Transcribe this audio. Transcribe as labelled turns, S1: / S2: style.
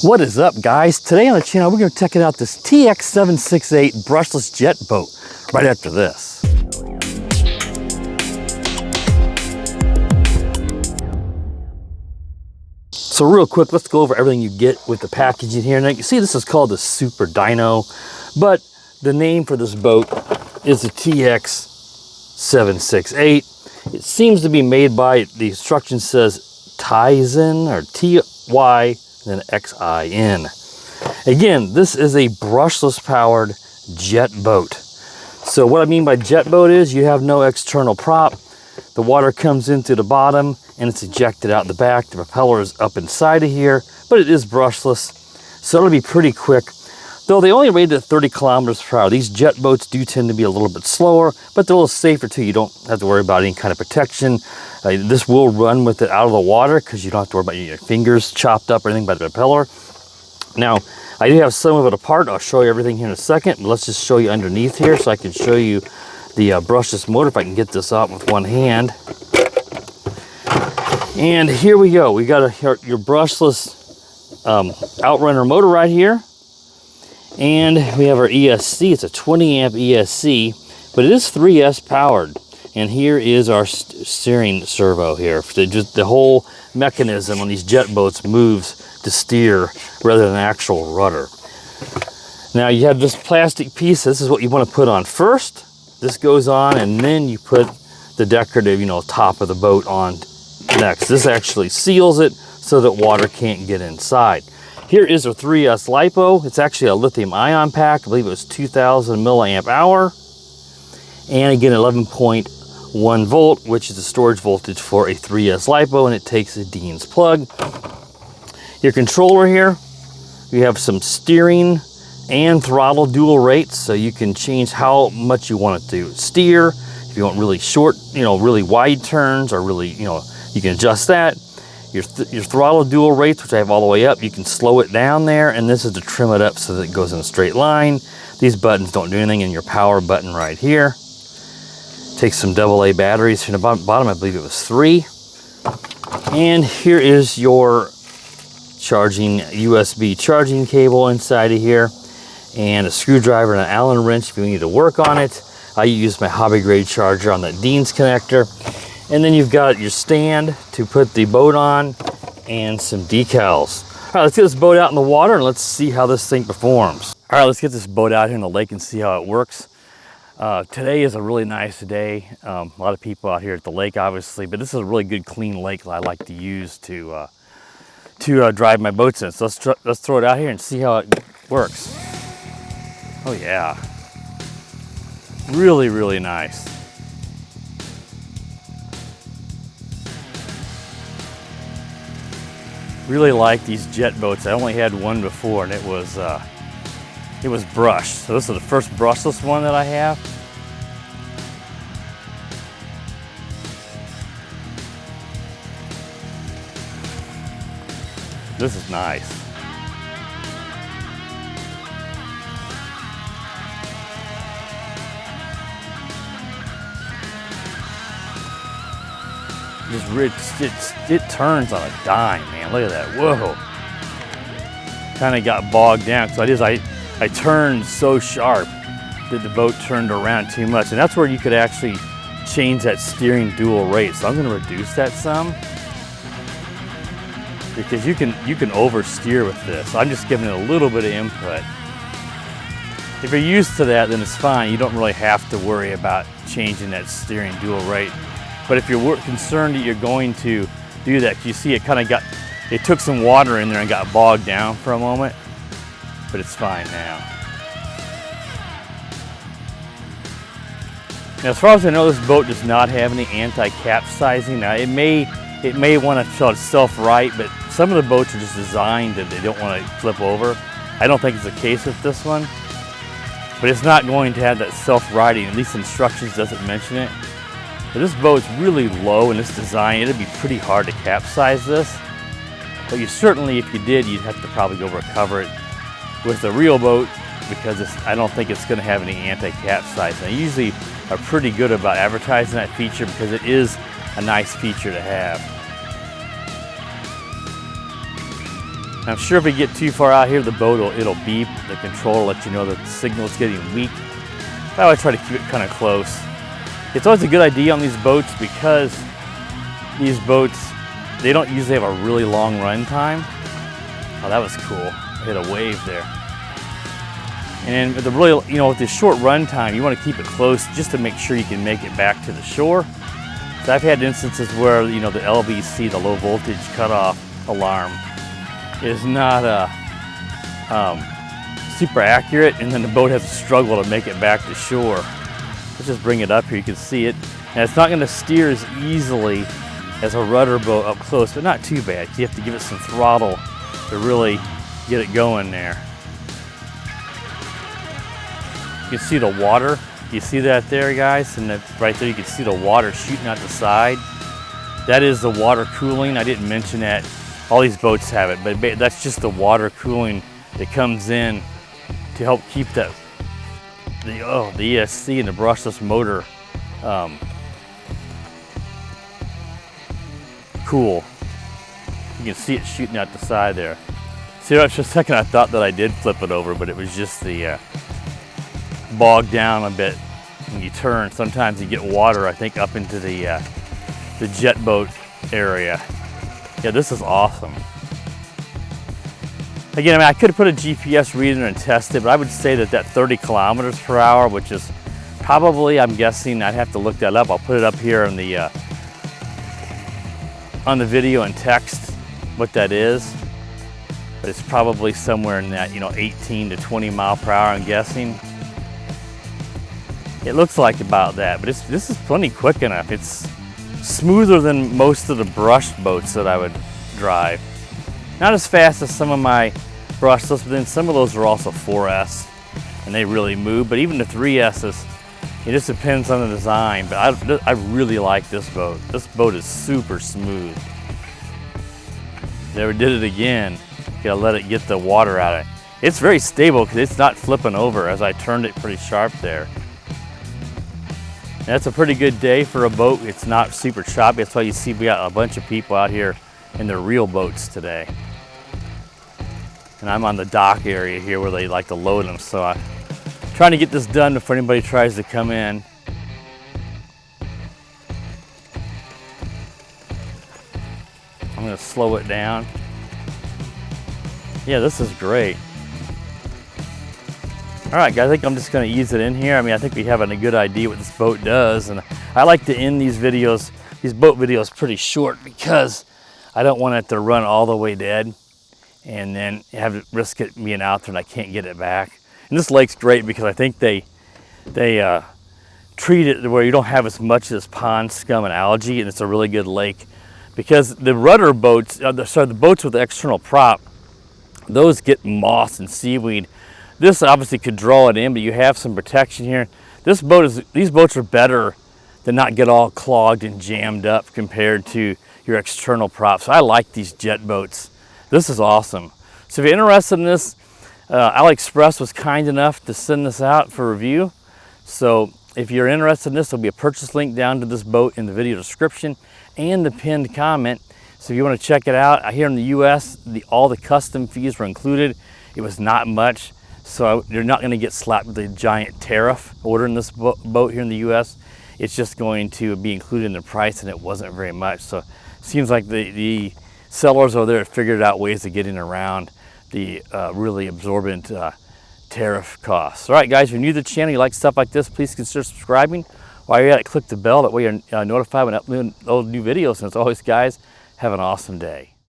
S1: What is up, guys? Today on the channel, we're going to check out this TX768 brushless jet boat right after this. So real quick, let's go over everything you get with the packaging here. Now you can see this is called the Super Dyno, but the name for this boat is the TX768. It seems to be made by, the instruction says Tizen, or T-Y, then X-I-N. Again, this is a brushless powered jet boat. So what I mean by jet boat is you have no external prop. The water comes in through the bottom and it's ejected out the back. The propeller is up inside of here, but it is brushless, so it'll be pretty quick. Though they only rated at 30 kilometers per hour. These jet boats do tend to be a little bit slower, but they're a little safer too. You don't have to worry about any kind of protection. This will run with it out of the water because you don't have to worry about your fingers chopped up or anything by the propeller. Now, I do have some of it apart. I'll show you everything here in a second, but let's just show you underneath here so I can show you the brushless motor if I can get this out with one hand. And here we go. We got your brushless outrunner motor right here. And we have our ESC. It's a 20 amp ESC, but it is 3S powered. And here is our steering servo here. Just the whole mechanism on these jet boats moves to steer rather than actual rudder. Now you have this plastic piece. This is what you want to put on first. This goes on, and then you put the decorative, top of the boat on next. This actually seals it so that water can't get inside. Here is a 3S LiPo. It's actually a lithium ion pack. I believe it was 2000 milliamp hour. And again, 11.1 volt, which is the storage voltage for a 3S LiPo, and it takes a Dean's plug. Your controller here, you have some steering and throttle dual rates, so you can change how much you want it to steer. If you want really short, really wide turns, or really, you can adjust that. Your throttle dual rates, which I have all the way up, you can slow it down there, and this is to trim it up so that it goes in a straight line. These buttons don't do anything, and your power button right here. Take some AA batteries here in the bottom, I believe it was 3. And here is your charging USB charging cable inside of here, and a screwdriver and an Allen wrench if you need to work on it. I use my hobby grade charger on that Dean's connector. And then you've got your stand to put the boat on and some decals. All right, let's get this boat out in the water and let's see how this thing performs. All right, let's get this boat out here in the lake and see how it works. Today is a really nice day. A lot of people out here at the lake, obviously, but this is a really good, clean lake that I like to use to drive my boats in. So let's throw it out here and see how it works. Oh yeah, really, really nice. Really like these jet boats. I only had one before, and it was brushed. So this is the first brushless one that I have. This is nice. It turns on a dime, man. Look at that. Whoa. Kind of got bogged down. So I turned so sharp that the boat turned around too much. And that's where you could actually change that steering dual rate. So I'm going to reduce that some, because you can oversteer with this. I'm just giving it a little bit of input. If you're used to that, then it's fine. You don't really have to worry about changing that steering dual rate. But if you're concerned that you're going to do that, you see it took some water in there and got bogged down for a moment, but it's fine now. Now, as far as I know, this boat does not have any anti-capsizing. Now, it may want to show itself right, but some of the boats are just designed that they don't want to flip over. I don't think it's the case with this one, but it's not going to have that self-righting. At least instructions doesn't mention it. But this boat's really low in this design. It'd be pretty hard to capsize this. But you certainly, if you did, you'd have to probably go recover it with a real boat, because I don't think it's going to have any anti-capsizing. They usually are pretty good about advertising that feature because it is a nice feature to have. I'm sure if we get too far out here, the boat it'll beep. The control will let you know that the signal's getting weak. I always try to keep it kind of close. It's always a good idea on these boats because these boats, they don't usually have a really long run time. Oh, that was cool. I hit a wave there. And with the really, with the short run time, you want to keep it close just to make sure you can make it back to the shore. So I've had instances where, the LVC, the low voltage cutoff alarm, is not super accurate, and then the boat has to struggle to make it back to shore. Let's just bring it up here, you can see it. And it's not going to steer as easily as a rudder boat up close, but not too bad. You have to give it some throttle to really get it going there. You can see the water. You see that there, guys? And that's right there, you can see the water shooting out the side. That is the water cooling. I didn't mention that. All these boats have it, but that's just the water cooling that comes in to help keep the ESC and the brushless motor cool. You can see it shooting out the side there. See, for a second I thought that I did flip it over, but it was just the bogged down a bit. When you turn, sometimes you get water, I think, up into the Jetboat area. Yeah, this is awesome. Again, I could have put a GPS reader and tested, but I would say that 30 kilometers per hour, which is probably, I'm guessing, I'd have to look that up. I'll put it up here on the video and text what that is. But it's probably somewhere in that, 18 to 20 mile per hour, I'm guessing. It looks like about that, but this is plenty quick enough. It's smoother than most of the brushed boats that I would drive. Not as fast as some of my brushless, but then some of those are also 4S, and they really move. But even the 3S's, it just depends on the design. But I really like this boat. This boat is super smooth. Never did it again. Gotta let it get the water out of it. It's very stable because it's not flipping over as I turned it pretty sharp there. That's a pretty good day for a boat. It's not super choppy. That's why you see we got a bunch of people out here in their real boats today. And I'm on the dock area here where they like to load them. So I'm trying to get this done before anybody tries to come in. I'm gonna slow it down. Yeah, this is great. All right, guys, I think I'm just gonna ease it in here. I think we have a good idea what this boat does. And I like to end these videos, these boat videos, pretty short because I don't want it to run all the way dead and then have to risk it being out there and I can't get it back. And this lake's great because I think they treat it where you don't have as much of this pond scum and algae, and it's a really good lake. Because the rudder boats, the boats with the external prop, those get moss and seaweed. This obviously could draw it in, but you have some protection here. These boats are better to not get all clogged and jammed up compared to your external props. So I like these jet boats. This is awesome. So if you're interested in this, Aliexpress was kind enough to send this out for review. So if you're interested in this, there'll be a purchase link down to this boat in the video description and the pinned comment. So if you want to check it out, here in the US, all the custom fees were included. It was not much. So you're not going to get slapped with a giant tariff ordering this boat here in the US. It's just going to be included in the price, and it wasn't very much. So it seems like the sellers over there figured out ways of getting around the really absorbent tariff costs. All right, guys, if you're new to the channel, you like stuff like this, please consider subscribing. While you're at it, click the bell. That way you're notified when I upload new videos. And as always, guys, have an awesome day.